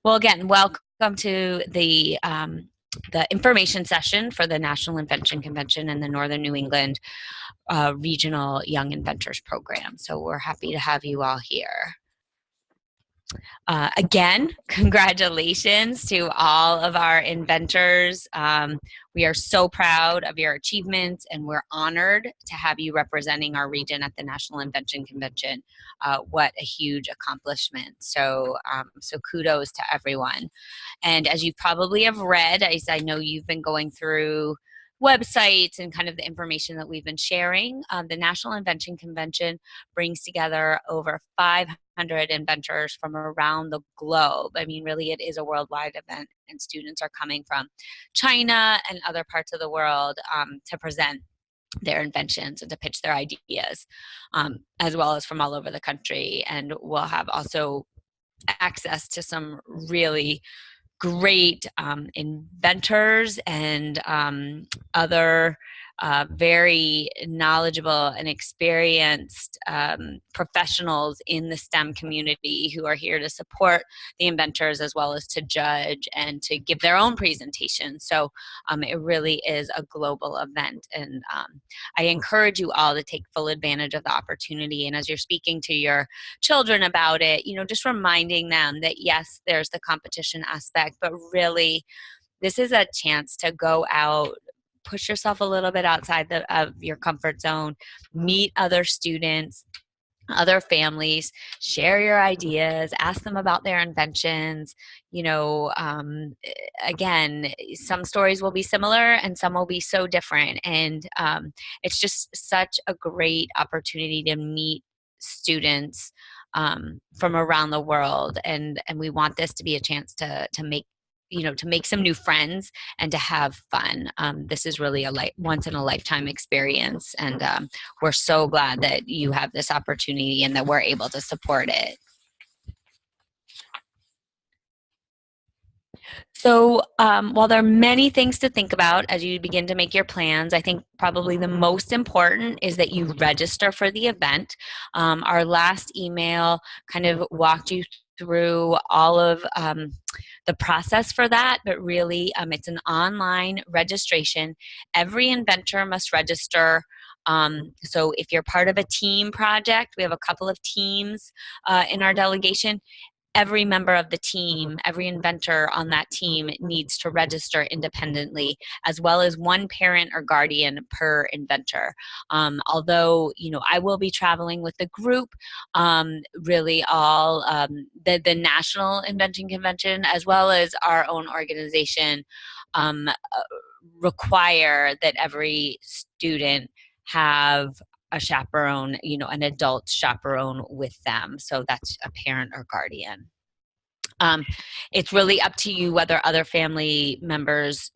Well, again, welcome to the information session for the National Invention Convention and the Northern New England Regional Young Inventors Program. So we're happy to have you all here. Again, congratulations to all of our inventors. We are so proud of your achievements, and we're honored to have you representing our region at the National Invention Convention. What a huge accomplishment. So kudos to everyone. And as you probably have read, as I know you've been going through websites and kind of the information that we've been sharing, the National Invention Convention brings together over 500 inventors from around the globe. I mean, really, it is a worldwide event, and students are coming from China and other parts of the world to present their inventions and to pitch their ideas, as well as from all over the country. And we'll have also access to some really great inventors and other very knowledgeable and experienced professionals in the STEM community who are here to support the inventors as well as to judge and to give their own presentations. So it really is a global event, and I encourage you all to take full advantage of the opportunity. And as you're speaking to your children about it, just reminding them that yes, there's the competition aspect, but really this is a chance to go out, push yourself a little bit outside of your comfort zone, meet other students, other families, share your ideas, ask them about their inventions. Again, some stories will be similar and some will be so different. And it's just such a great opportunity to meet students from around the world. And we want this to be a chance to make some new friends and to have fun. This is really a once in a lifetime experience, and we're so glad that you have this opportunity and that we're able to support it. So while there are many things to think about as you begin to make your plans, I think probably the most important is that you register for the event. Our last email kind of walked you through all of the process for that, but really it's an online registration. Every inventor must register. So if you're part of a team project, we have a couple of teams in our delegation. Every member of the team, every inventor on that team needs to register independently, as well as one parent or guardian per inventor. Although, I will be traveling with the group, really all the National Invention Convention, as well as our own organization, require that every student have a chaperone, an adult chaperone with them. So that's a parent or guardian. It's really up to you whether other family members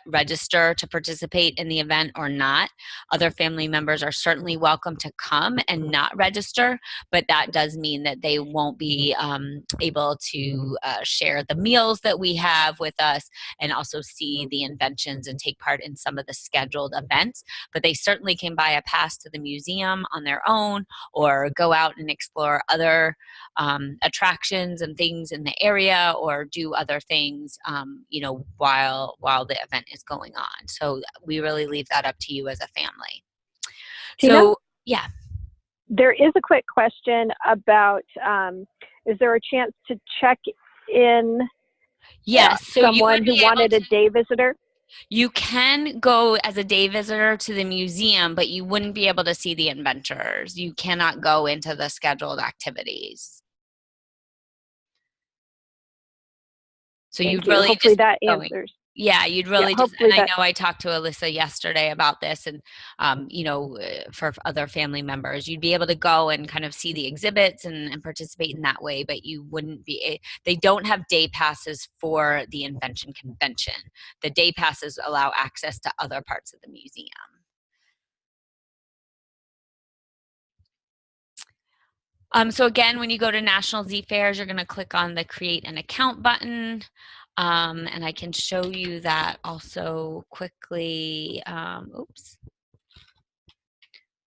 register to participate in the event or not. Other family members are certainly welcome to come and not register, but that does mean that they won't be able to share the meals that we have with us and also see the inventions and take part in some of the scheduled events. But they certainly can buy a pass to the museum on their own or go out and explore other attractions and things in the area, or do other things, while the event is going on. So we really leave that up to you as a family. Tina? So, yeah. There is a quick question about, is there a chance to check in Yes, so someone who wanted a day visitor? You can go as a day visitor to the museum, but you wouldn't be able to see the inventors. You cannot go into the scheduled activities. So you'd really hopefully that answers. Yeah, you'd really just, and I know I talked to Alyssa yesterday about this, and for other family members, you'd be able to go and kind of see the exhibits and participate in that way, but you wouldn't be, they don't have day passes for the Invention Convention. The day passes allow access to other parts of the museum. So again, when you go to National Z Fairs, you're going to click on the Create an Account button. And I can show you that also quickly. Oops.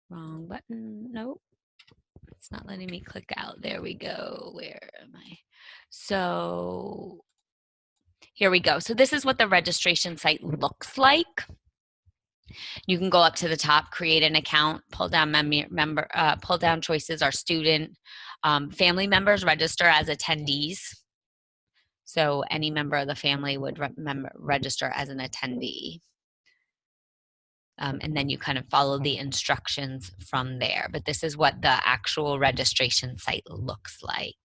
Wrong button. Nope. Let's It's not letting me click out. There we go. Where am I? So here we go. So this is what the registration site looks like. You can go up to the top, create an account, pull down pull down choices are student, family members register as attendees. So any member of the family would register as an attendee. And then you kind of follow the instructions from there. But this is what the actual registration site looks like.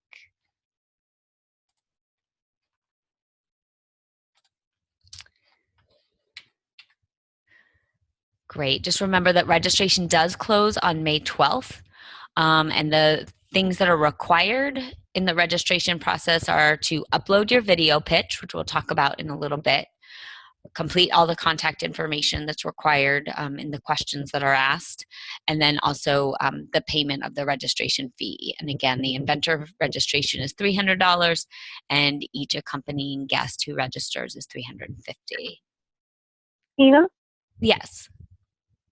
Great. Just remember that registration does close on May 12th. And the things that are required in the registration process are to upload your video pitch, which we'll talk about in a little bit, complete all the contact information that's required in the questions that are asked, and then also the payment of the registration fee. And again, the inventor registration is $300, and each accompanying guest who registers is $350. Ina? Yes.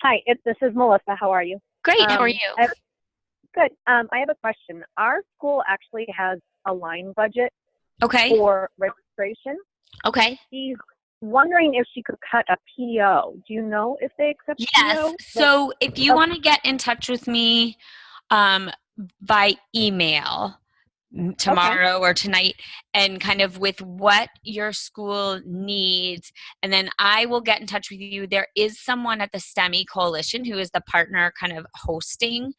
Hi, this is Melissa. How are you? Great. How are you? Good. I have a question. Our school actually has a line budget for registration. Okay. She's wondering if she could cut a PO. Do you know if they accept PO? Yes. So if you want to get in touch with me by email tomorrow or tonight, and kind of with what your school needs, and then I will get in touch with you. There is someone at the STEMI Coalition who is the partner kind of hosting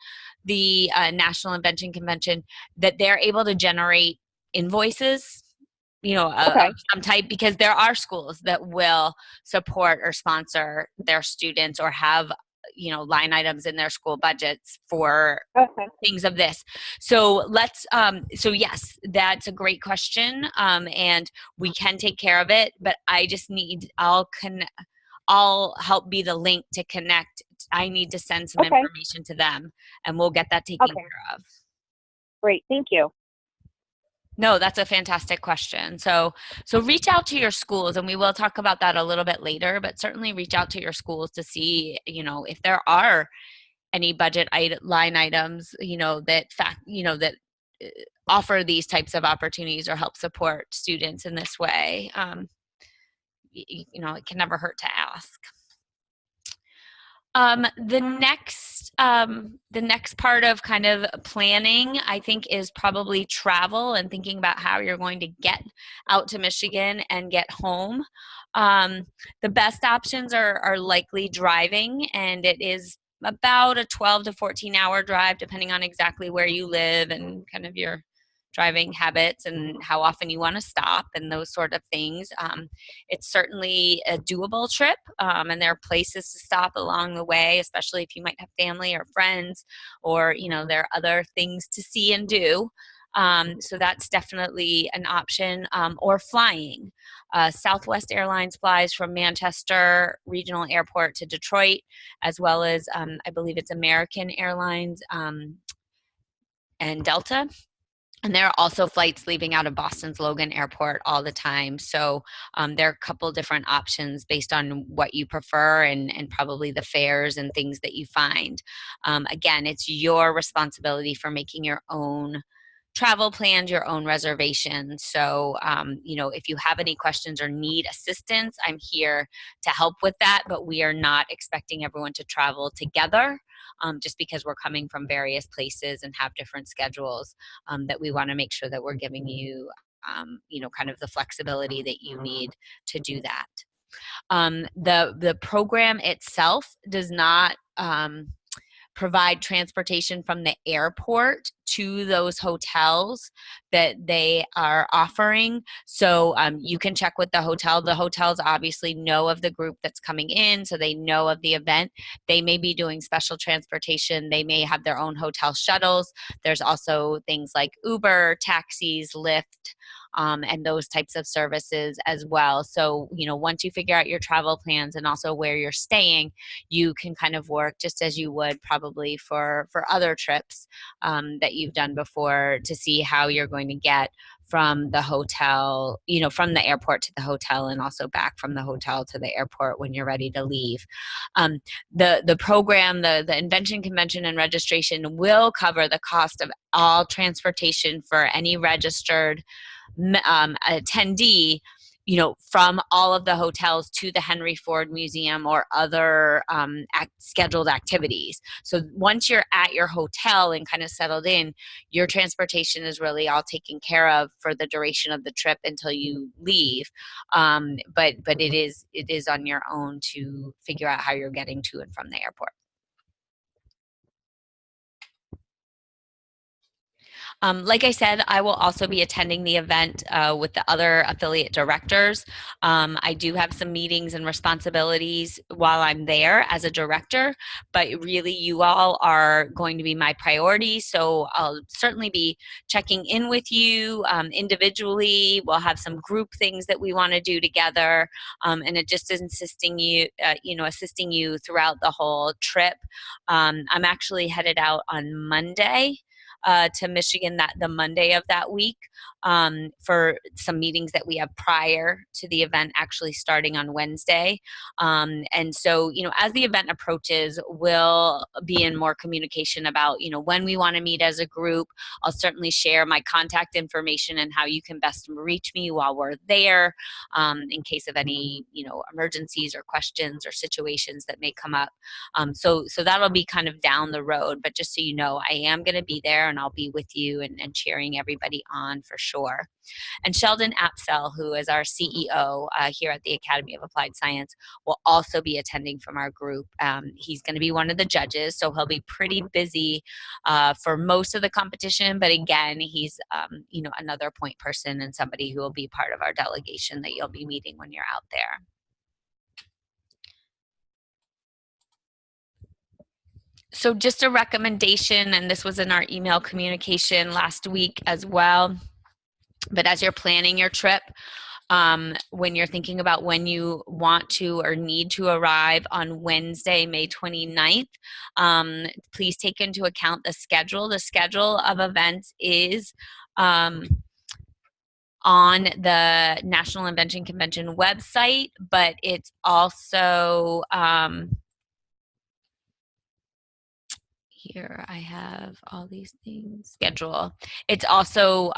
the National Invention Convention, that they're able to generate invoices, of some type, because there are schools that will support or sponsor their students or have line items in their school budgets for things of this. So so yes, that's a great question. And we can take care of it, but I just I'll help be the link to connect. I need to send some information to them, and we'll get that taken care of. Great. Thank you. No, that's a fantastic question. So reach out to your schools, and we will talk about that a little bit later, but certainly reach out to your schools to see, if there are any budget line items, that offer these types of opportunities or help support students in this way. It can never hurt to ask. The next part of kind of planning, I think, is probably travel and thinking about how you're going to get out to Michigan and get home. The best options are likely driving, and it is about a 12 to 14 hour drive, depending on exactly where you live and kind of your driving habits and how often you want to stop and those sort of things. It's certainly a doable trip, and there are places to stop along the way, especially if you might have family or friends, or there are other things to see and do. So that's definitely an option. Or flying. Southwest Airlines flies from Manchester Regional Airport to Detroit, as well as I believe it's American Airlines and Delta. And there are also flights leaving out of Boston's Logan Airport all the time. So there are a couple different options based on what you prefer and probably the fares and things that you find. Again, it's your responsibility for making your own travel plans, your own reservations. So, if you have any questions or need assistance, I'm here to help with that, but we are not expecting everyone to travel together, just because we're coming from various places and have different schedules, that we want to make sure that we're giving you, kind of the flexibility that you need to do that. The program itself does not provide transportation from the airport to those hotels that they are offering. So you can check with the hotel. The hotels obviously know of the group that's coming in, so they know of the event. They may be doing special transportation. They may have their own hotel shuttles. There's also things like Uber, taxis, Lyft, and those types of services as well. So, once you figure out your travel plans and also where you're staying, you can kind of work just as you would probably for other trips that you've done before, to see how you're going to get from the hotel, from the airport to the hotel, and also back from the hotel to the airport when you're ready to leave. The program, the Invention Convention and registration will cover the cost of all transportation for any registered attendee, from all of the hotels to the Henry Ford Museum or other scheduled activities. So once you're at your hotel and kind of settled in, your transportation is really all taken care of for the duration of the trip until you leave. But it is on your own to figure out how you're getting to and from the airport. Like I said, I will also be attending the event with the other affiliate directors. I do have some meetings and responsibilities while I'm there as a director, but really you all are going to be my priority. So I'll certainly be checking in with you individually. We'll have some group things that we want to do together, and it just is assisting you throughout the whole trip. I'm actually headed out on Monday to Michigan the Monday of that week for some meetings that we have prior to the event actually starting on Wednesday. And so, as the event approaches, we'll be in more communication about, when we want to meet as a group. I'll certainly share my contact information and how you can best reach me while we're there in case of any, emergencies or questions or situations that may come up. So that'll be kind of down the road, but just so you know, I am going to be there and I'll be with you and cheering everybody on for sure. And Sheldon Apsell, who is our CEO here at the Academy of Applied Science, will also be attending from our group. He's going to be one of the judges, so he'll be pretty busy for most of the competition, but again, he's another point person and somebody who will be part of our delegation that you'll be meeting when you're out there. So just a recommendation, and this was in our email communication last week as well, but as you're planning your trip, when you're thinking about when you want to or need to arrive on Wednesday, May 29th, please take into account the schedule. The schedule of events is on the National Invention Convention website, but it's also here I have all these things. Schedule. It's also,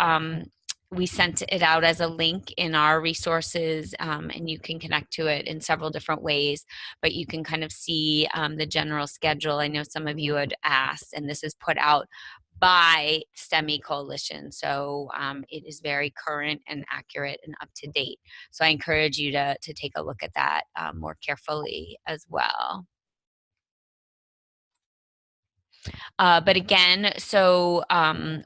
we sent it out as a link in our resources, and you can connect to it in several different ways, but you can kind of see the general schedule. I know some of you had asked, and this is put out by STEMI Coalition. So it is very current and accurate and up to date. So I encourage you to take a look at that more carefully as well. But again, so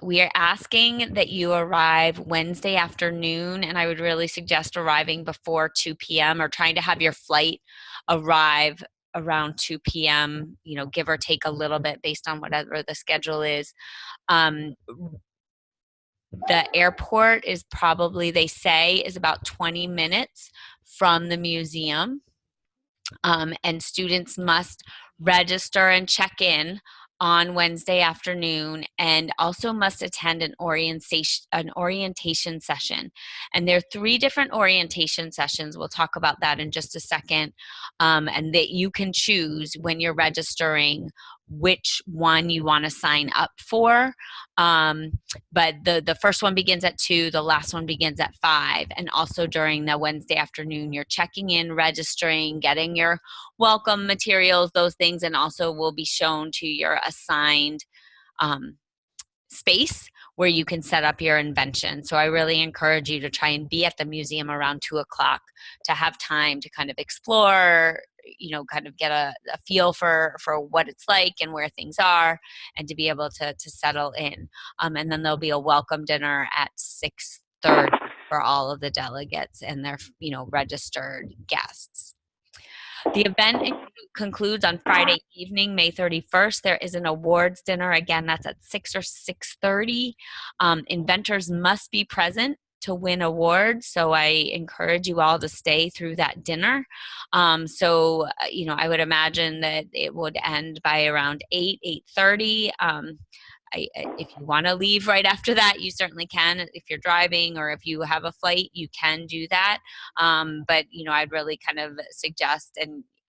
we are asking that you arrive Wednesday afternoon, and I would really suggest arriving before 2 p.m. or trying to have your flight arrive around 2 p.m., give or take a little bit based on whatever the schedule is. The airport is probably, they say, is about 20 minutes from the museum, and students must register and check in on Wednesday afternoon, and also must attend an orientation session. And there are 3 different orientation sessions. We'll talk about that in just a second, and that you can choose when you're registering which one you want to sign up for. But the first one begins at 2, the last one begins at 5. And also during the Wednesday afternoon, you're checking in, registering, getting your welcome materials, those things, and also will be shown to your assigned space where you can set up your invention. So I really encourage you to try and be at the museum around 2 o'clock to have time to kind of explore, kind of get a feel for what it's like and where things are, and to be able to settle in. And then there'll be a welcome dinner at 6:30 for all of the delegates and their, registered guests. The event concludes on Friday evening, May 31st. There is an awards dinner. Again, that's at 6 or 6:30. Inventors must be present to win awards, so I encourage you all to stay through that dinner. So, I would imagine that it would end by around 8:30. if you want to leave right after that, you certainly can. If you're driving or if you have a flight, you can do that. But I'd really kind of suggest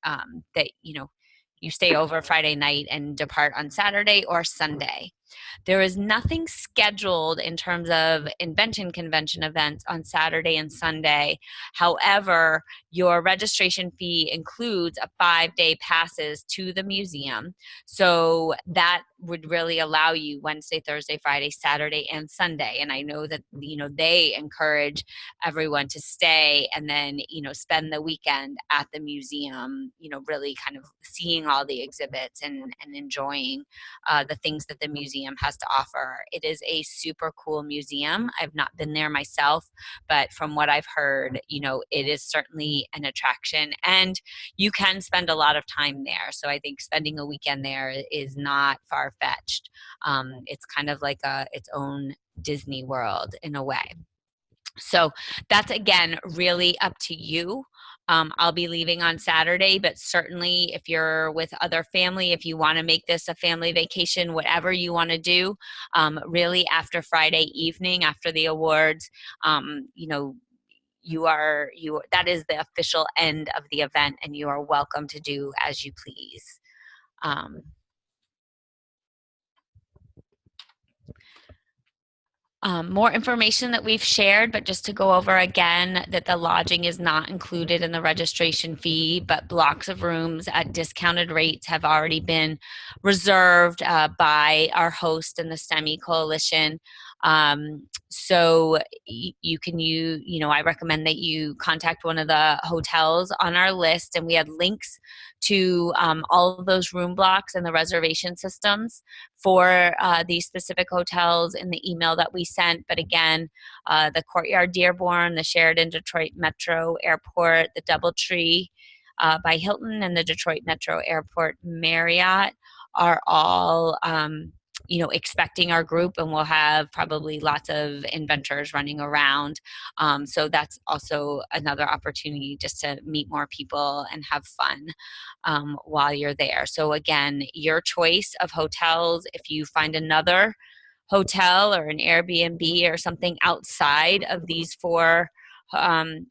that you stay over Friday night and depart on Saturday or Sunday. There is nothing scheduled in terms of Invention Convention events on Saturday and Sunday. However, your registration fee includes a 5-day passes to the museum. So that would really allow you Wednesday, Thursday, Friday, Saturday, and Sunday. And I know that, they encourage everyone to stay and then, spend the weekend at the museum, really kind of seeing all the exhibits and enjoying the things that the museum has to offer. It is a super cool museum. I've not been there myself, but from what I've heard, it is certainly an attraction, and you can spend a lot of time there. So I think spending a weekend there is not far-fetched. It's kind of like its own Disney World in a way. So that's, again, really up to you. I'll be leaving on Saturday, but certainly if you're with other family, if you want to make this a family vacation, whatever you want to do, really after Friday evening, after the awards, that is the official end of the event, and you are welcome to do as you please. More information that we've shared, but just to go over again, that the lodging is not included in the registration fee, but blocks of rooms at discounted rates have already been reserved by our host and the STEMI Coalition. So I recommend that you contact one of the hotels on our list, and we had links to all of those room blocks and the reservation systems for these specific hotels in the email that we sent. But again, the Courtyard Dearborn, the Sheridan Detroit Metro Airport, the Doubletree by Hilton, and the Detroit Metro Airport Marriott are all expecting our group, and we'll have probably lots of inventors running around. So that's also another opportunity just to meet more people and have fun while you're there. So again, your choice of hotels, if you find another hotel or an Airbnb or something outside of these four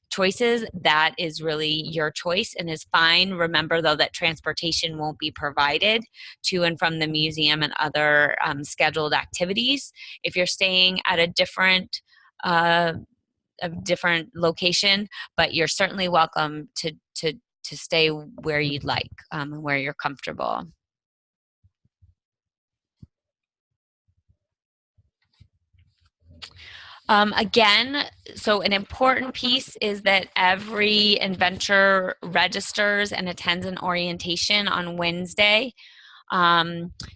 choices, that is really your choice and is fine. Remember, though, that transportation won't be provided to and from the museum and other scheduled activities. If you're staying at a different location, but you're certainly welcome to stay where you'd like and where you're comfortable. Again, so an important piece is that every inventor registers and attends an orientation on Wednesday.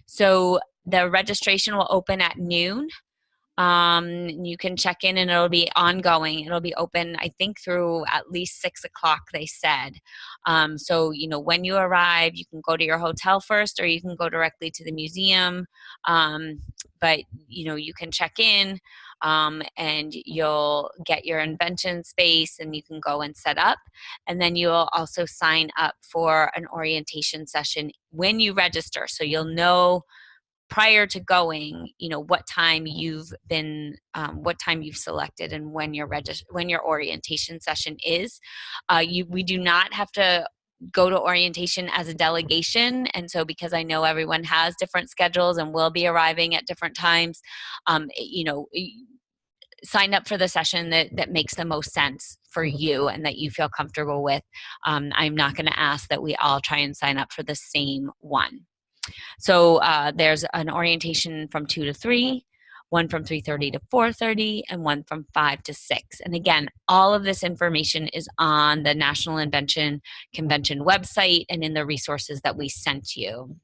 So the registration will open at noon. You can check in and it'll be ongoing. It'll be open, I think, through at least 6 o'clock, they said. So, when you arrive, you can go to your hotel first, or you can go directly to the museum. But, you can check in and you'll get your invention space and you can go and set up. And then you'll also sign up for an orientation session when you register. So you'll know prior to going, what time you've selected and when your orientation session is. We do not have to go to orientation as a delegation, and so because I know everyone has different schedules and will be arriving at different times, sign up for the session that makes the most sense for you and that you feel comfortable with. I'm not going to ask that we all try and sign up for the same one. So there's an orientation from 2 to 3, one from 3:30 to 4:30, and one from 5 to 6. And again, all of this information is on the National Invention Convention website and in the resources that we sent you.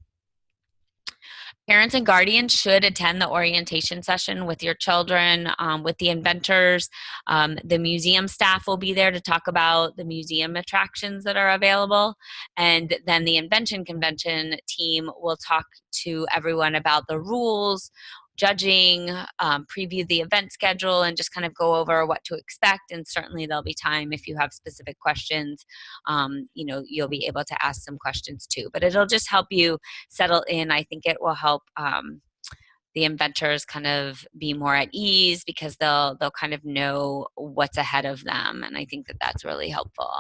Parents and guardians should attend the orientation session with your children, with the inventors. The museum staff will be there to talk about the museum attractions that are available. And then the Invention Convention team will talk to everyone about the rules, judging, preview the event schedule, and just kind of go over what to expect. And certainly there'll be time if you have specific questions, you'll be able to ask some questions too. But it'll just help you settle in. I think it will help the inventors kind of be more at ease because they'll kind of know what's ahead of them, and I think that that's really helpful.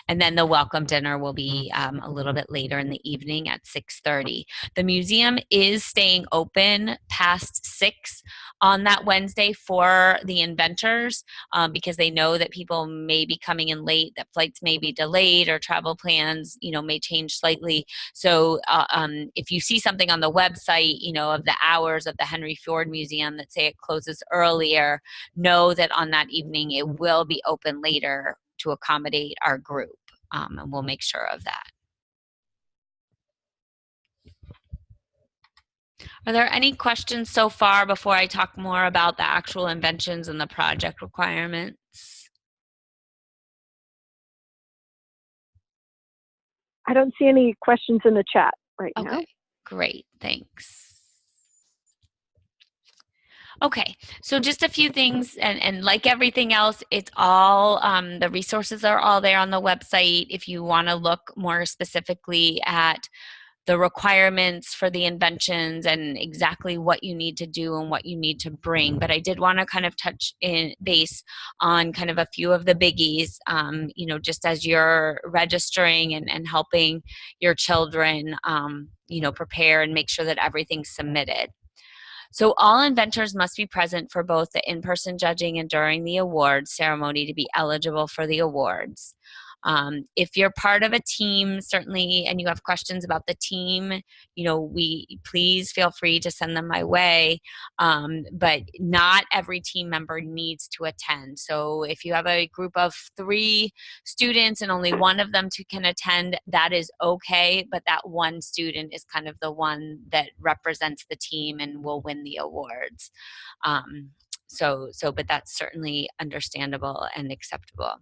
And then the welcome dinner will be a little bit later in the evening at 6:30. The museum is staying open past 6 on that Wednesday for the inventors because they know that people may be coming in late, that flights may be delayed, or travel plans, may change slightly. So if you see something on the website, of the hours of the Henry Ford Museum that say it closes earlier, know that on that evening it will be open later to accommodate our group, and we'll make sure of that. Are there any questions so far before I talk more about the actual inventions and the project requirements? I don't see any questions in the chat right now. Okay, great, thanks. Okay, so just a few things, and like everything else, it's all, the resources are all there on the website if you want to look more specifically at the requirements for the inventions and exactly what you need to do and what you need to bring. But I did want to kind of touch in base on kind of a few of the biggies, just as you're registering and helping your children, prepare and make sure that everything's submitted. So all inventors must be present for both the in-person judging and during the awards ceremony to be eligible for the awards. If you're part of a team, certainly, and you have questions about the team, please feel free to send them my way. But not every team member needs to attend. So if you have a group of 3 students and only one of them can attend, that is okay. But that one student is kind of the one that represents the team and will win the awards. But that's certainly understandable and acceptable.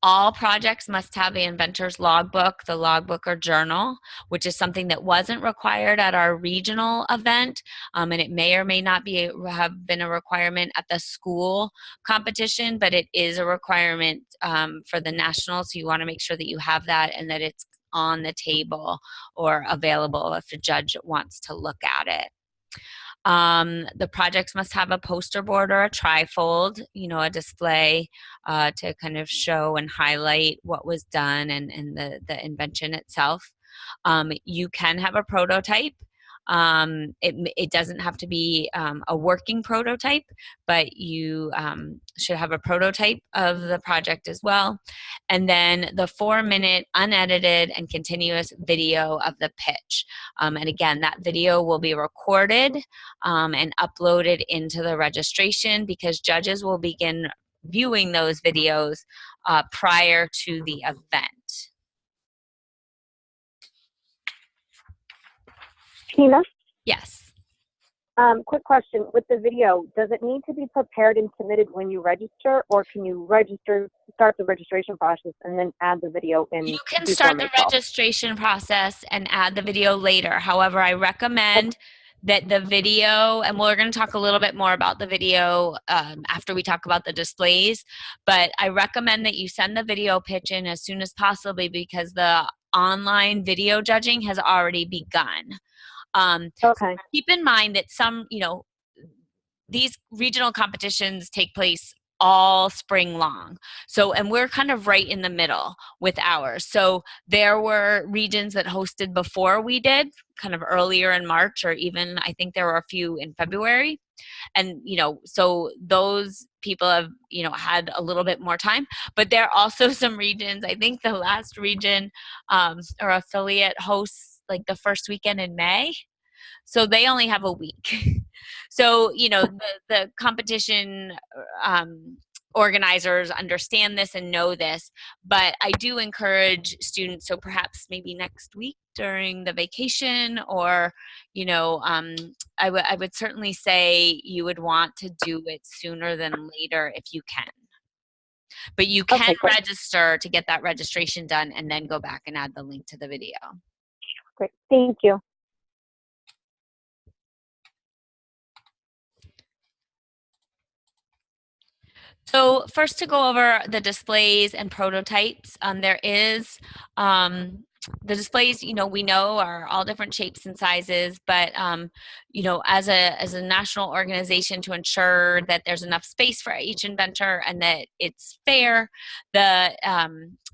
All projects must have the inventor's logbook, the logbook or journal, which is something that wasn't required at our regional event, and it may or may not have been a requirement at the school competition, but it is a requirement for the national, so you want to make sure that you have that and that it's on the table or available if a judge wants to look at it. The projects must have a poster board or a trifold, a display to kind of show and highlight what was done and the invention itself. You can have a prototype. It doesn't have to be a working prototype, but you should have a prototype of the project as well. And then the 4-minute unedited and continuous video of the pitch. And again, that video will be recorded and uploaded into the registration because judges will begin viewing those videos prior to the event. Tina? Yes. Quick question. With the video, does it need to be prepared and submitted when you register, or can you start the registration process and then add the video in? You can start the registration process and add the video later. However, I recommend that the video, and we're going to talk a little bit more about the video after we talk about the displays, but I recommend that you send the video pitch in as soon as possible because the online video judging has already begun. Okay. Keep in mind that these regional competitions take place all spring long. And we're kind of right in the middle with ours. So there were regions that hosted before we did, kind of earlier in March, or even I think there were a few in February. And, so those people have, had a little bit more time, but there are also some regions, I think the last region or affiliate hosts like the first weekend in May. So they only have a week. So, the competition organizers understand this and know this, but I do encourage students, so perhaps maybe next week during the vacation, or, I would certainly say you would want to do it sooner than later if you can. But you can register to get that registration done and then go back and add the link to the video. Great, thank you. So first, to go over the displays and prototypes, there is the displays, we know are all different shapes and sizes, but as a national organization, to ensure that there's enough space for each inventor and that it's fair, the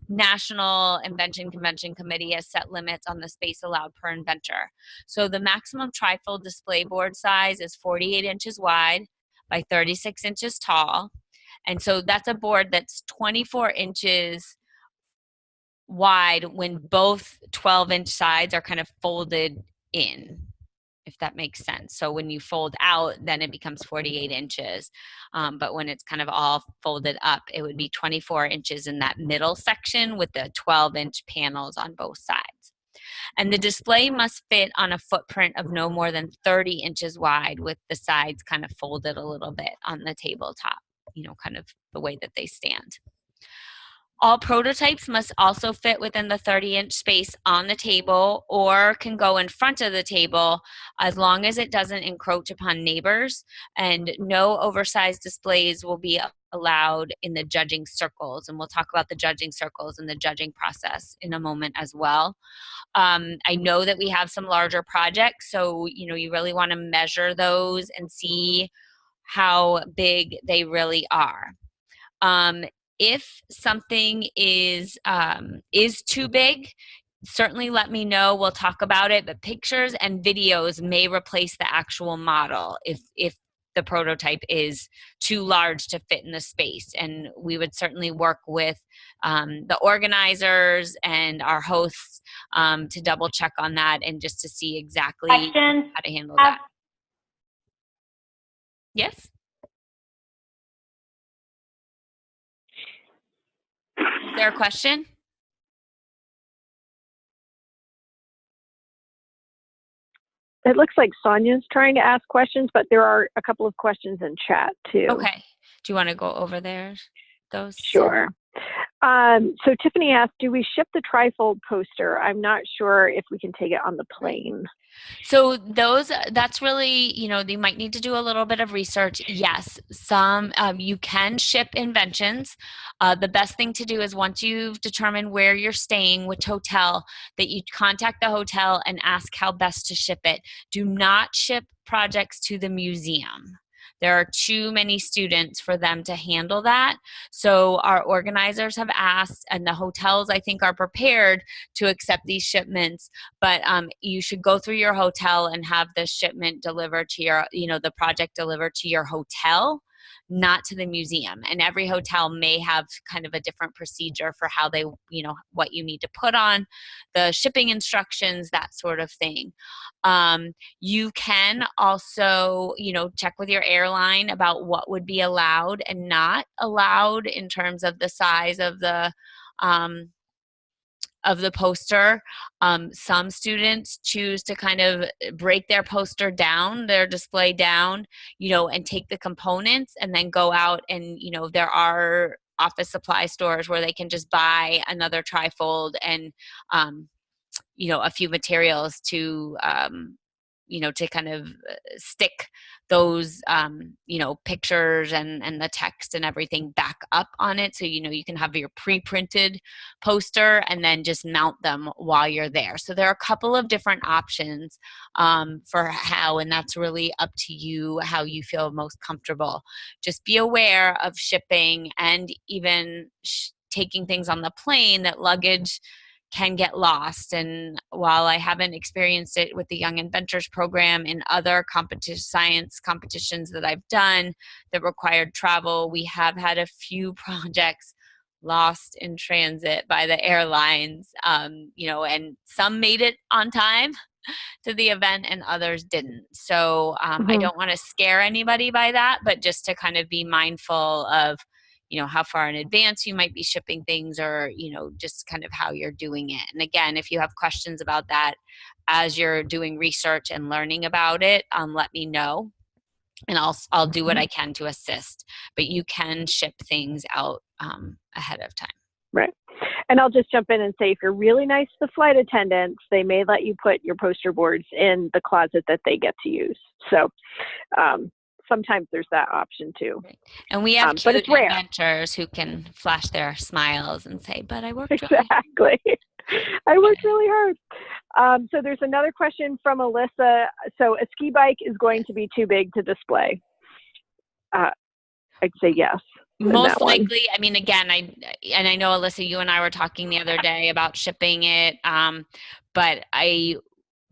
National Invention Convention Committee has set limits on the space allowed per inventor. So the maximum trifold display board size is 48 inches wide by 36 inches tall. And so that's a board that's 24 inches wide when both 12-inch sides are kind of folded in, if that makes sense. So when you fold out, then it becomes 48 inches. But when it's kind of all folded up, it would be 24 inches in that middle section with the 12-inch panels on both sides. And the display must fit on a footprint of no more than 30 inches wide, with the sides kind of folded a little bit on the tabletop, kind of the way that they stand. All prototypes must also fit within the 30-inch space on the table, or can go in front of the table as long as it doesn't encroach upon neighbors, and no oversized displays will be allowed in the judging circles. And we'll talk about the judging circles and the judging process in a moment as well. I know that we have some larger projects, so you really want to measure those and see how big they really are. If something is too big, certainly let me know. We'll talk about it. But pictures and videos may replace the actual model if the prototype is too large to fit in the space. And we would certainly work with the organizers and our hosts to double check on that and just to see exactly how to handle that. Yes? Is there a question? It looks like Sonia's trying to ask questions, but there are a couple of questions in chat too. Okay. Do you want to go over those? Sure. So Tiffany asked, do we ship the trifold poster? I'm not sure if we can take it on the plane. So that's really, you might need to do a little bit of research. Yes, you can ship inventions. The best thing to do is, once you've determined where you're staying, which hotel, that you contact the hotel and ask how best to ship it. Do not ship projects to the museum. There are too many students for them to handle that. So our organizers have asked, and the hotels, I think, are prepared to accept these shipments, but you should go through your hotel and have the shipment delivered to your, the project delivered to your hotel, not to the museum. And every hotel may have kind of a different procedure for how they, what you need to put on the shipping instructions, that sort of thing. You can also, check with your airline about what would be allowed and not allowed in terms of the size of the poster. Some students choose to kind of break their poster down, their display down, and take the components and then go out and, there are office supply stores where they can just buy another trifold and, a few materials to, to kind of stick those, pictures and the text and everything back up on it. So, you can have your pre-printed poster and then just mount them while you're there. So there are a couple of different options for how, and that's really up to you, how you feel most comfortable. Just be aware of shipping and even taking things on the plane, that luggage can get lost. And while I haven't experienced it with the Young Inventors program, in other science competitions that I've done that required travel, we have had a few projects lost in transit by the airlines, and some made it on time to the event and others didn't. So I don't want to scare anybody by that, but just to kind of be mindful of how far in advance you might be shipping things, or, just kind of how you're doing it. And again, if you have questions about that as you're doing research and learning about it, let me know, and I'll do what I can to assist. But you can ship things out ahead of time. Right. And I'll just jump in and say, if you're really nice to the flight attendants, they may let you put your poster boards in the closet that they get to use. So, sometimes there's that option too. Right. And we have cute inventors who can flash their smiles and say, but I worked exactly. I worked really hard. So there's another question from Alyssa. So a ski bike is going to be too big to display. I'd say yes. Most likely. I mean, again, I know, Alyssa, you and I were talking the other day about shipping it, but I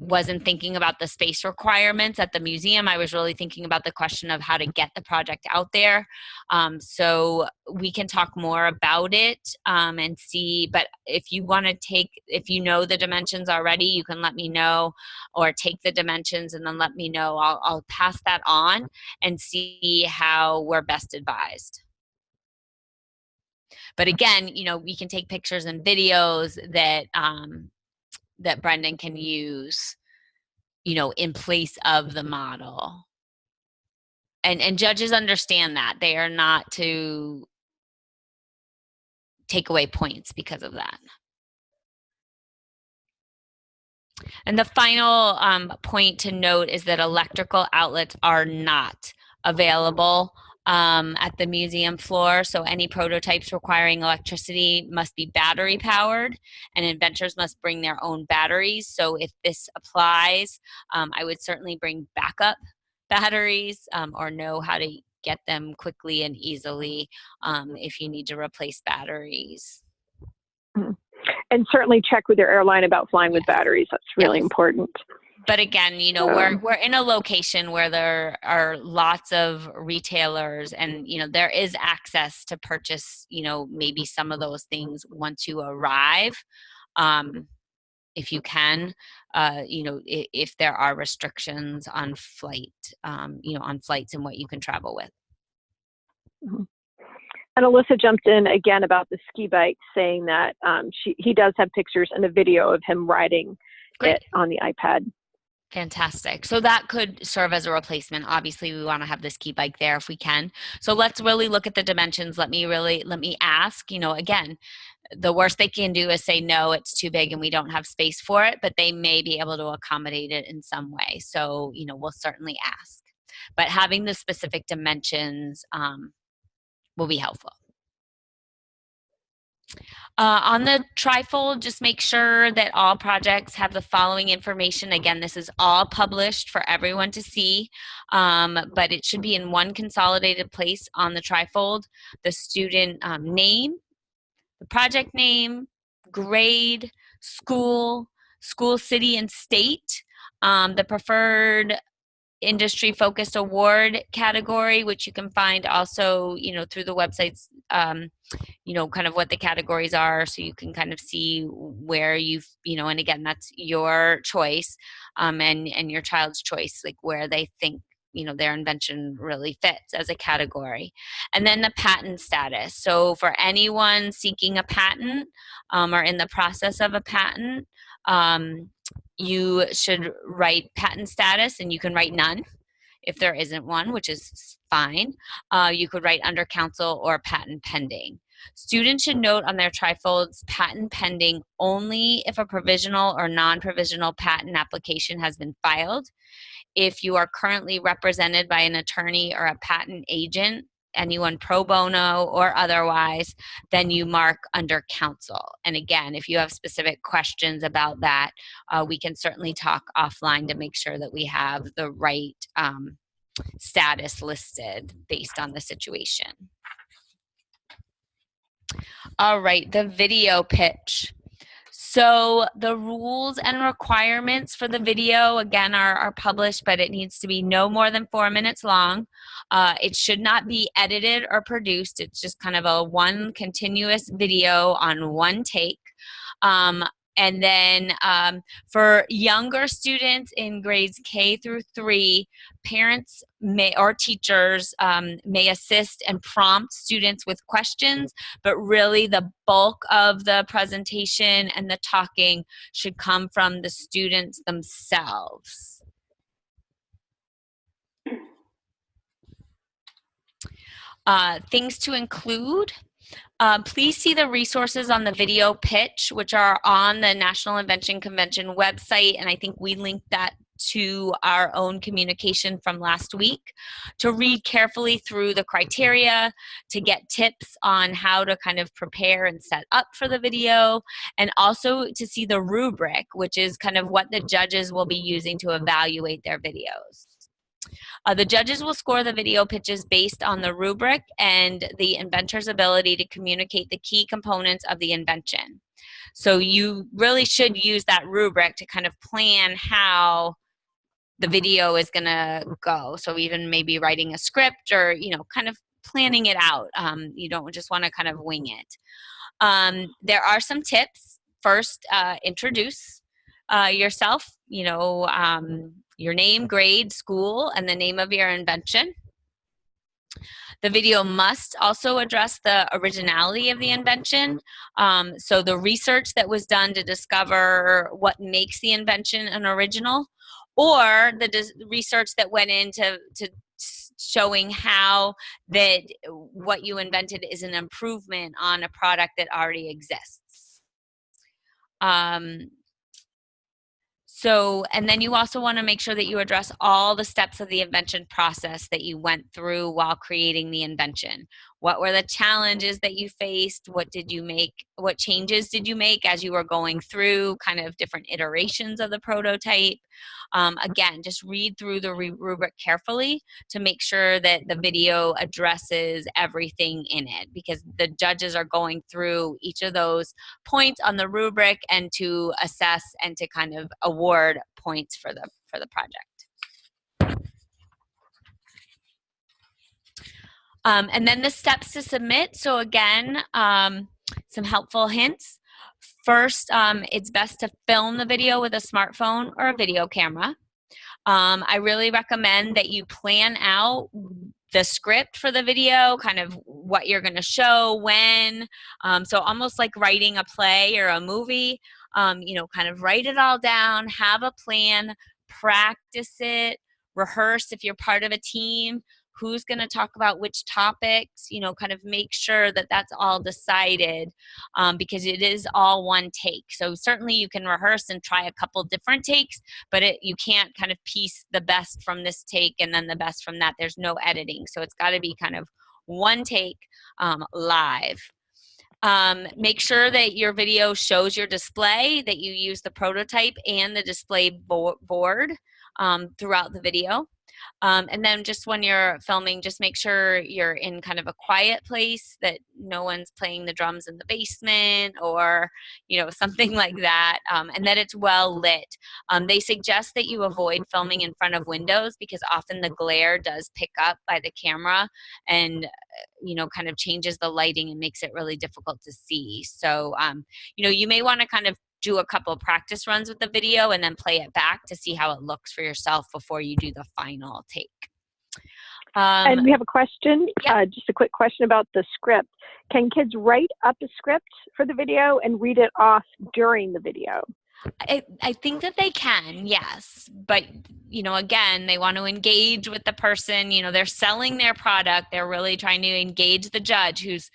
wasn't thinking about the space requirements at the museum. I was really thinking about the question of how to get the project out there. So we can talk more about it and see, but if you want to if you know the dimensions already, you can let me know, or take the dimensions and then let me know. I'll pass that on and see how we're best advised. But again, we can take pictures and videos that that Brendan can use, in place of the model. And judges understand that. They are not to take away points because of that. And the final point to note is that electrical outlets are not available at the museum floor. So any prototypes requiring electricity must be battery powered, and inventors must bring their own batteries. So if this applies, I would certainly bring backup batteries or know how to get them quickly and easily if you need to replace batteries. And certainly check with your airline about flying with batteries. That's really important. But again, we're in a location where there are lots of retailers, and there is access to purchase maybe some of those things once you arrive, if you can, if there are restrictions on flight, on flights and what you can travel with. Mm-hmm. And Alyssa jumped in again about the ski bike, saying that he does have pictures and a video of him riding it on the iPad. Fantastic. So that could serve as a replacement. Obviously, we want to have the ski bike there if we can. So let's really look at the dimensions. Let me ask, again, the worst they can do is say, no, it's too big and we don't have space for it, but they may be able to accommodate it in some way. So, we'll certainly ask. But having the specific dimensions will be helpful. On the trifold, just make sure that all projects have the following information. Again, this is all published for everyone to see, but it should be in one consolidated place on the trifold. The student name, the project name, grade, school, city, and state, the preferred industry focused award category, which you can find also, through the websites, kind of what the categories are, so you can kind of see where and again, that's your choice, and your child's choice, like where they think, their invention really fits as a category. And then the patent status. So for anyone seeking a patent, or in the process of a patent, you should write patent status, and you can write none if there isn't one, which is fine. You could write under counsel or patent pending. Students should note on their trifolds patent pending only if a provisional or non-provisional patent application has been filed. If you are currently represented by an attorney or a patent agent, anyone pro bono or otherwise, then you mark under counsel. And again, if you have specific questions about that, we can certainly talk offline to make sure that we have the right status listed based on the situation. All right, the video pitch. So the rules and requirements for the video, again, are published, but it needs to be no more than 4 minutes long. It should not be edited or produced. It's just kind of a one continuous video on one take. And then for younger students in grades K through 3, parents or teachers may assist and prompt students with questions, but really the bulk of the presentation and the talking should come from the students themselves. Things to include. Please see the resources on the video pitch, which are on the National Invention Convention website, and I think we linked that to our own communication from last week to read carefully through the criteria, to get tips on how to kind of prepare and set up for the video, and also to see the rubric, which is kind of what the judges will be using to evaluate their videos. The judges will score the video pitches based on the rubric and the inventor's ability to communicate the key components of the invention. So you really should use that rubric to kind of plan how the video is going to go. So even maybe writing a script or, you know, kind of planning it out. You don't just want to kind of wing it. There are some tips. First, introduce yourself, you know, your name, grade, school, and the name of your invention. The video must also address the originality of the invention. So the research that was done to discover what makes the invention an original, or the research that went into showing how that what you invented is an improvement on a product that already exists. And then you also want to make sure that you address all the steps of the invention process that you went through while creating the invention. What were the challenges that you faced? What did you make? What changes did you make as you were going through kind of different iterations of the prototype? Again, just read through the rubric carefully to make sure that the video addresses everything in it, because the judges are going through each of those points on the rubric and to assess and to kind of award points for the project. And then the steps to submit. So again, some helpful hints. First, it's best to film the video with a smartphone or a video camera. I really recommend that you plan out the script for the video, kind of what you're going to show, when. So almost like writing a play or a movie, you know, kind of write it all down, have a plan, practice it, rehearse if you're part of a team. Who's going to talk about which topics, you know, kind of make sure that that's all decided, because it is all one take. So certainly you can rehearse and try a couple different takes, but you can't kind of piece the best from this take and then the best from that. There's no editing. So it's got to be kind of one take live. Make sure that your video shows your display, that you use the prototype and the display board throughout the video. And then just when you're filming, just make sure you're in kind of a quiet place, that no one's playing the drums in the basement or, you know, something like that, and that it's well lit. They suggest that you avoid filming in front of windows because often the glare does pick up by the camera and, you know, kind of changes the lighting and makes it really difficult to see. So, you know, you may want to kind of do a couple of practice runs with the video and then play it back to see how it looks for yourself before you do the final take. And we have a question, yeah. Just a quick question about the script. Can kids write up a script for the video and read it off during the video? I think that they can, yes. But, you know, again, they want to engage with the person. You know, they're selling their product. They're really trying to engage the judge who's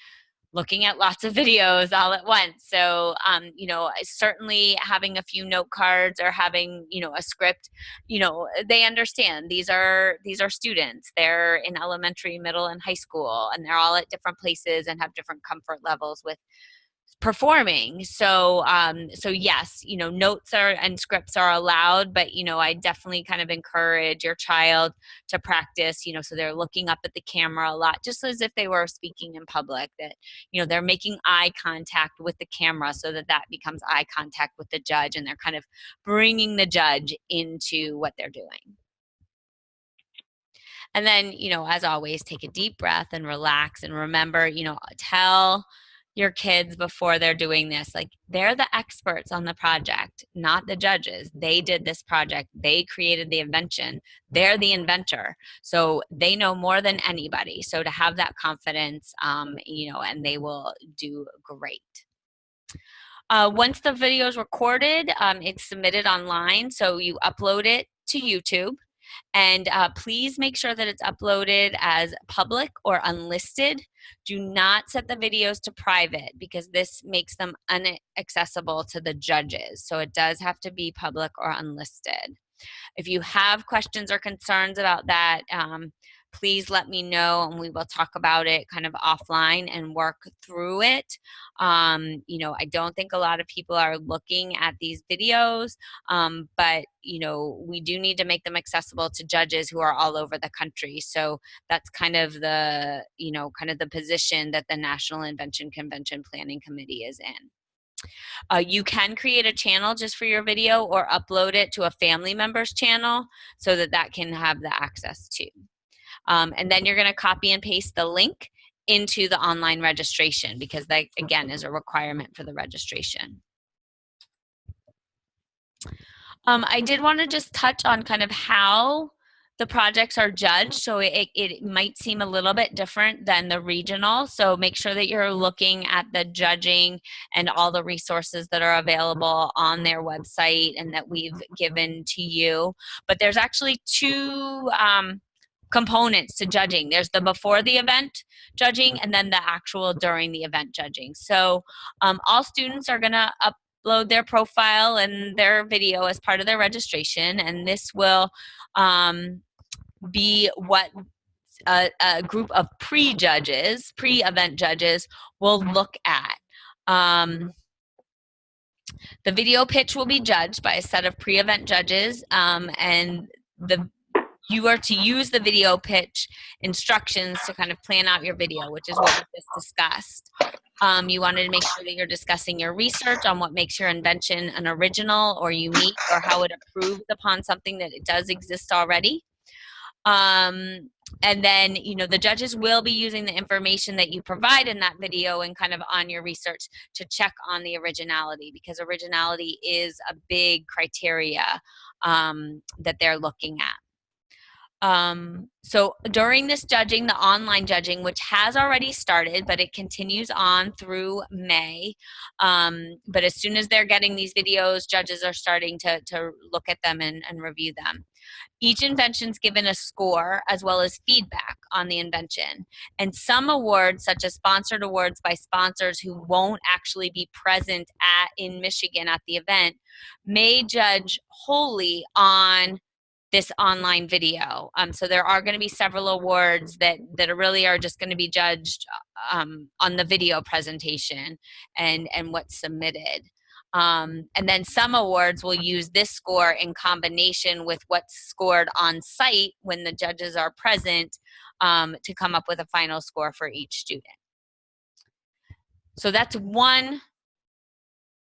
looking at lots of videos all at once. So, you know, certainly having a few note cards or having, you know, a script, you know, they understand these are students. They're in elementary, middle, and high school, and they're all at different places and have different comfort levels with performing. So, so yes, you know, notes and scripts are allowed, but, you know, I definitely kind of encourage your child to practice, you know, so they're looking up at the camera a lot, just as if they were speaking in public, that, you know, they're making eye contact with the camera so that that becomes eye contact with the judge, and they're kind of bringing the judge into what they're doing. And then, you know, as always, take a deep breath and relax, and remember, you know, tell your kids before they're doing this, like, they're the experts on the project, not the judges. They did this project. They created the invention. They're the inventor. So they know more than anybody. So to have that confidence, you know, and they will do great. Once the video is recorded, it's submitted online. So you upload it to YouTube. And please make sure that it's uploaded as public or unlisted. Do not set the videos to private, because this makes them inaccessible to the judges. So it does have to be public or unlisted. If you have questions or concerns about that, please let me know and we will talk about it kind of offline and work through it. You know, I don't think a lot of people are looking at these videos, but, you know, we do need to make them accessible to judges who are all over the country. So that's kind of the, you know, kind of the position that the National Invention Convention Planning Committee is in. You can create a channel just for your video or upload it to a family member's channel so that that can have the access too. And then you're going to copy and paste the link into the online registration because that, again, is a requirement for the registration. I did want to just touch on kind of how the projects are judged. So it might seem a little bit different than the regional. So make sure that you're looking at the judging and all the resources that are available on their website and that we've given to you. But there's actually two components to judging. There's the before the event judging and then the actual during the event judging. So all students are going to upload their profile and their video as part of their registration, and this will be what a group of pre-judges, pre-event judges will look at. The video pitch will be judged by a set of pre-event judges, and you are to use the video pitch instructions to kind of plan out your video, which is what we just discussed. You wanted to make sure that you're discussing your research on what makes your invention an original or unique, or how it improves upon something that it does exist already. And then, you know, the judges will be using the information that you provide in that video and kind of on your research to check on the originality, because originality is a big criteria that they're looking at. So during this judging, the online judging, which has already started, but it continues on through May. But as soon as they're getting these videos, judges are starting to look at them and review them. Each invention's given a score as well as feedback on the invention. And some awards, such as sponsored awards by sponsors who won't actually be present in Michigan at the event, may judge wholly on this online video. So there are going to be several awards that really are just going to be judged on the video presentation and what's submitted. And then some awards will use this score in combination with what's scored on site when the judges are present to come up with a final score for each student. So that's one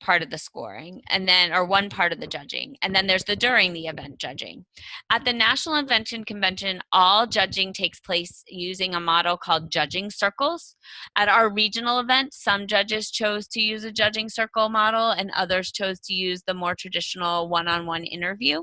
part of the scoring, and then, or one part of the judging. And then there's the during the event judging. At the National Invention Convention, all judging takes place using a model called judging circles. At our regional event, some judges chose to use a judging circle model and others chose to use the more traditional one-on-one interview.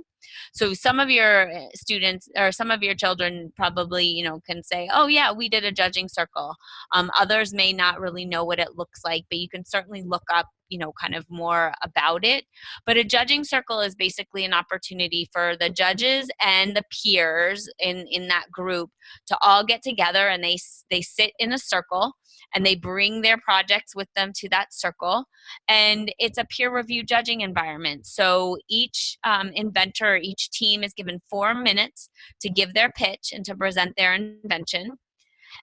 So some of your students or some of your children probably, you know, can say, oh yeah, we did a judging circle. Others may not really know what it looks like, but you can certainly look up, you know, kind of more about it. But a judging circle is basically an opportunity for the judges and the peers in that group to all get together, and they sit in a circle and they bring their projects with them to that circle. And it's a peer review judging environment. So each inventor, each team is given 4 minutes to give their pitch and to present their invention.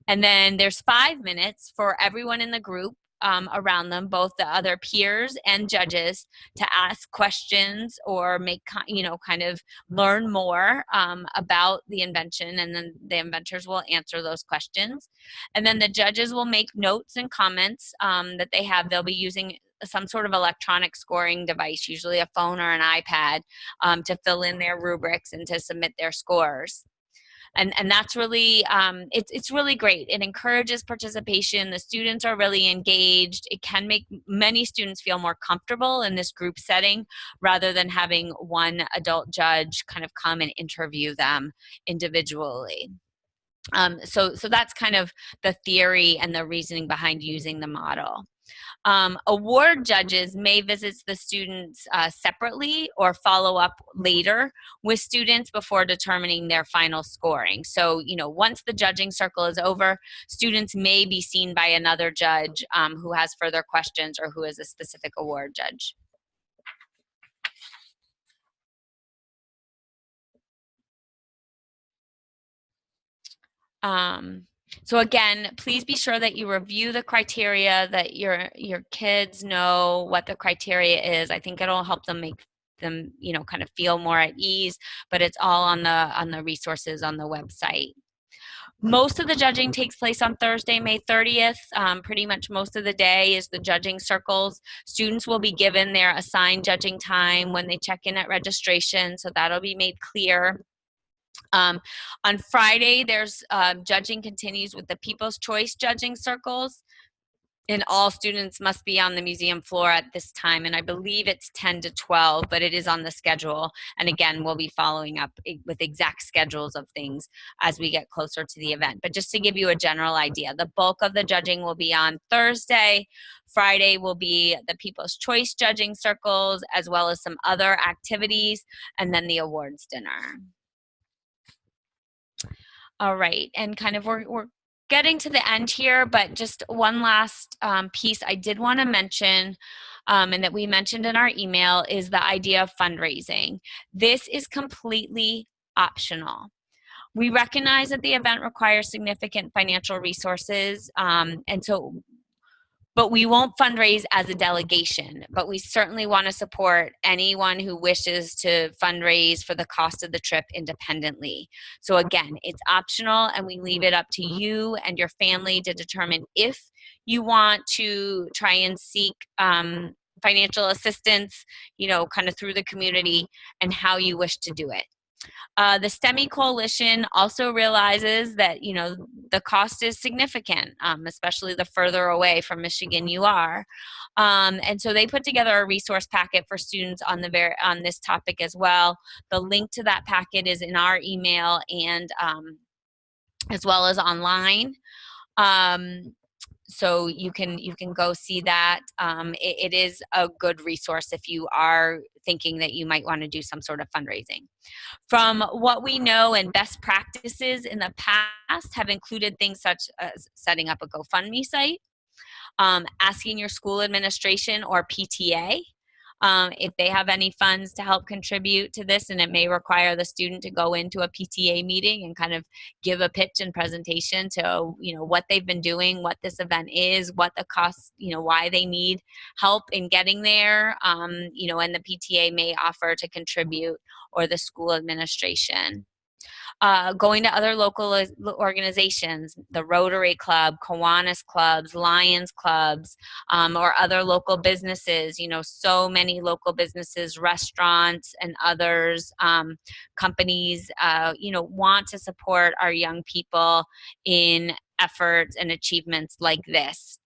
And then there's 5 minutes for everyone in the group around them, both the other peers and judges, to ask questions or make, you know, kind of learn more about the invention, and then the inventors will answer those questions. And then the judges will make notes and comments that they have. They'll be using some sort of electronic scoring device, usually a phone or an iPad, to fill in their rubrics and to submit their scores. And that's really, it's really great. It encourages participation. The students are really engaged. It can make many students feel more comfortable in this group setting rather than having one adult judge kind of come and interview them individually. So that's kind of the theory and the reasoning behind using the model. Award judges may visit the students separately or follow up later with students before determining their final scoring. So, you know, once the judging circle is over, students may be seen by another judge who has further questions or who is a specific award judge. So again, please be sure that you review the criteria, that your kids know what the criteria is. I think it'll help them make them, kind of feel more at ease, but it's all on the resources on the website. Most of the judging takes place on Thursday, May 30th. Pretty much most of the day is the judging circles. Students will be given their assigned judging time when they check in at registration, so that'll be made clear. On Friday, there's judging continues with the People's Choice judging circles, and all students must be on the museum floor at this time, and I believe it's 10 to 12, but it is on the schedule. And again, we'll be following up with exact schedules of things as we get closer to the event. But just to give you a general idea, the bulk of the judging will be on Thursday. Friday will be the People's Choice judging circles, as well as some other activities, and then the awards dinner. All right, and kind of we're getting to the end here, but just one last piece I did want to mention, and that we mentioned in our email, is the idea of fundraising. This is completely optional. We recognize that the event requires significant financial resources, but we won't fundraise as a delegation, but we certainly want to support anyone who wishes to fundraise for the cost of the trip independently. So again, it's optional, and we leave it up to you and your family to determine if you want to try and seek financial assistance, kind of through the community, and how you wish to do it. The STEMI Coalition also realizes that, the cost is significant, especially the further away from Michigan you are. And so they put together a resource packet for students on this topic as well. The link to that packet is in our email, and as well as online. So you can go see that. It is a good resource if you are thinking that you might want to do some sort of fundraising. From what we know, and best practices in the past have included things such as setting up a GoFundMe site, asking your school administration or PTA if they have any funds to help contribute to this, and it may require the student to go into a PTA meeting and kind of give a pitch and presentation to, what they've been doing, what this event is, what the cost, why they need help in getting there, and the PTA may offer to contribute, or the school administration. Going to other local organizations, the Rotary Club, Kiwanis clubs, Lions clubs, or other local businesses. So many local businesses, restaurants, and others, companies, want to support our young people in efforts and achievements like this.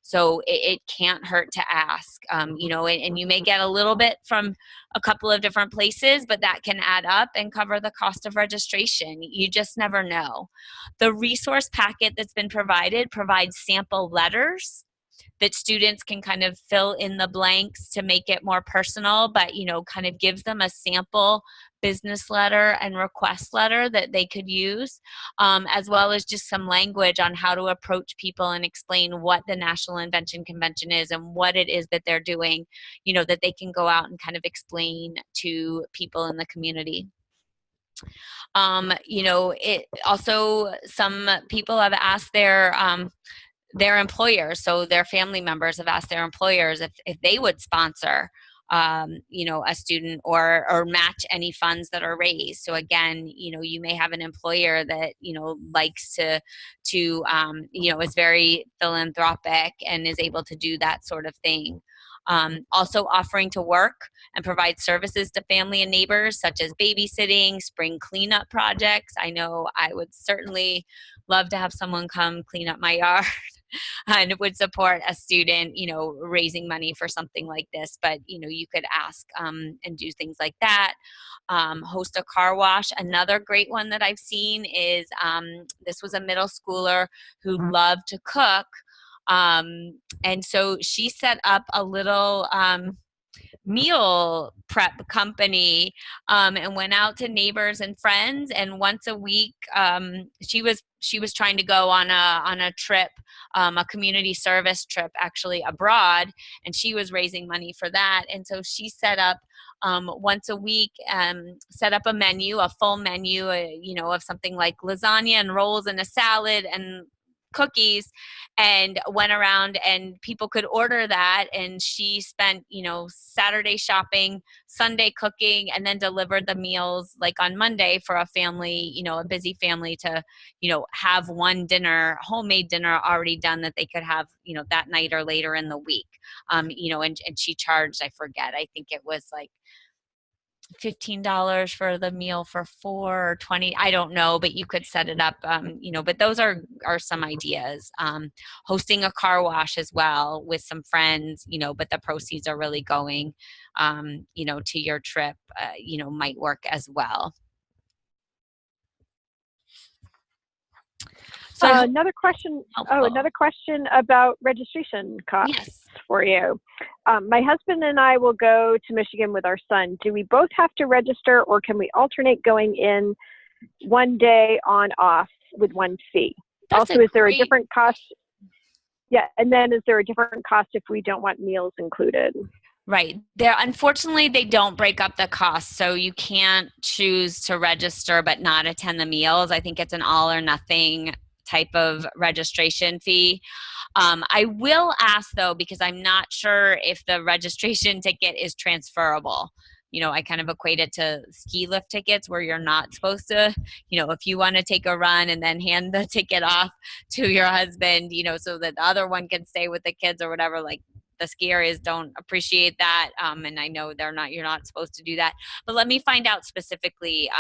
So it can't hurt to ask, and you may get a little bit from a couple of different places, but that can add up and cover the cost of registration. You just never know. The resource packet that's been provided provides sample letters that students can kind of fill in the blanks to make it more personal, but kind of gives them a sample business letter and request letter that they could use, as well as just some language on how to approach people and explain what the National Invention Convention is and what it is that they're doing, that they can go out and kind of explain to people in the community. It also, some people have asked their employers, so their family members have asked their employers if they would sponsor a student or match any funds that are raised. So again, you may have an employer that likes to is very philanthropic and is able to do that sort of thing. Also offering to work and provide services to family and neighbors, such as babysitting, spring cleanup projects. I know I would certainly love to have someone come clean up my yard and would support a student, raising money for something like this. But, you could ask and do things like that. Host a car wash. Another great one that I've seen is this was a middle schooler who loved to cook. And so she set up a little meal prep company, and went out to neighbors and friends, and once a week she was trying to go on a trip, a community service trip actually abroad, and she was raising money for that. And so she set up once a week, set up a menu, a full menu, of something like lasagna and rolls and a salad and cookies, and went around and people could order that, and she spent Saturday shopping, Sunday cooking, and then delivered the meals like on Monday for a family, a busy family, to have one dinner, homemade dinner already done that they could have that night or later in the week. And she charged, I forget, I think it was like $15 for the meal for 4 or 20, I don't know, but you could set it up. But those are some ideas. Hosting a car wash as well with some friends, but the proceeds are really going to your trip, might work as well. So another question. Another question about registration costs. Yes. For you. My husband and I will go to Michigan with our son. Do we both have to register, or can we alternate going in one day on off with one fee? Also, is there a different cost? Yeah, and then is there a different cost if we don't want meals included? Right. Unfortunately, they don't break up the cost, so you can't choose to register but not attend the meals. I think it's an all or nothing type of registration fee. I will ask though, because I'm not sure if the registration ticket is transferable. I kind of equate it to ski lift tickets where you're not supposed to, if you want to take a run and then hand the ticket off to your husband, so that the other one can stay with the kids or whatever, like the ski areas don't appreciate that. And I know you're not supposed to do that, but let me find out specifically.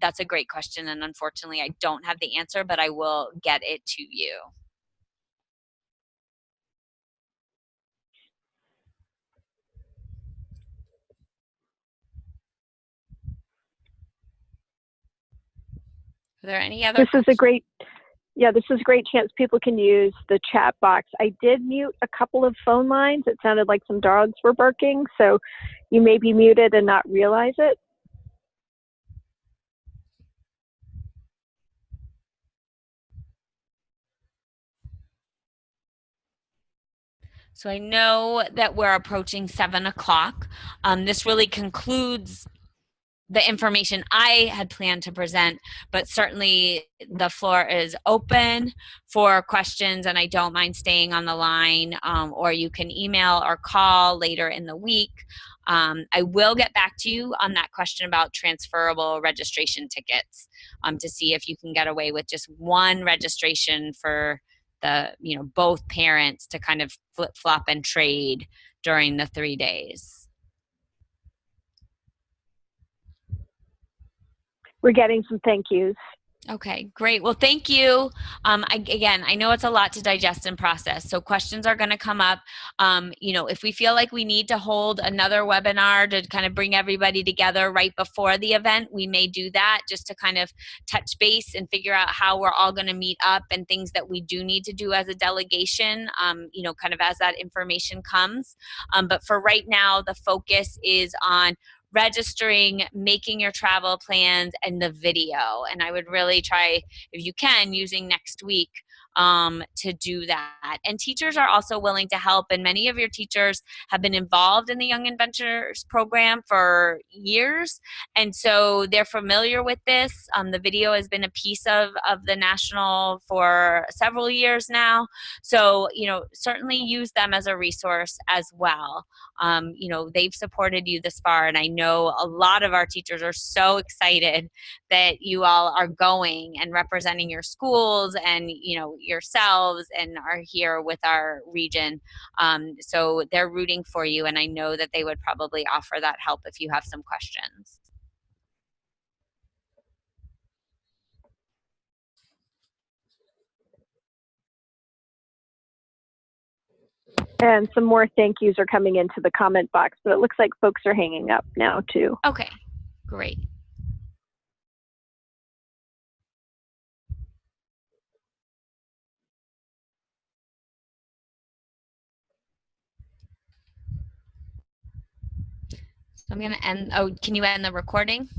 That's a great question. And unfortunately I don't have the answer, but I will get it to you. Are there any other questions? This is a great chance people can use the chat box. I did mute a couple of phone lines. It sounded like some dogs were barking, so you may be muted and not realize it. So I know that we're approaching 7 o'clock. This really concludes the information I had planned to present, but certainly the floor is open for questions, and I don't mind staying on the line, or you can email or call later in the week. I will get back to you on that question about transferable registration tickets, to see if you can get away with just one registration for the, both parents to kind of flip flop and trade during the 3 days. We're getting some thank yous. Okay, great. Well, thank you. Again, I know it's a lot to digest and process, so questions are going to come up. If we feel like we need to hold another webinar to kind of bring everybody together right before the event, we may do that, just to kind of touch base and figure out how we're all going to meet up and things that we do need to do as a delegation, kind of as that information comes. But for right now, the focus is on registering, making your travel plans, and the video. And I would really try, if you can, using next week to do that. And teachers are also willing to help, and many of your teachers have been involved in the Young Inventors program for years, and so they're familiar with this. The video has been a piece of the National for several years now, so certainly use them as a resource as well. They've supported you this far, and I know a lot of our teachers are so excited that you all are going and representing your schools and yourselves and are here with our region. So they're rooting for you, and I know that they would probably offer that help if you have some questions. And some more thank yous are coming into the comment box, but it looks like folks are hanging up now too. Okay, great. So I'm going to end. Oh, can you end the recording?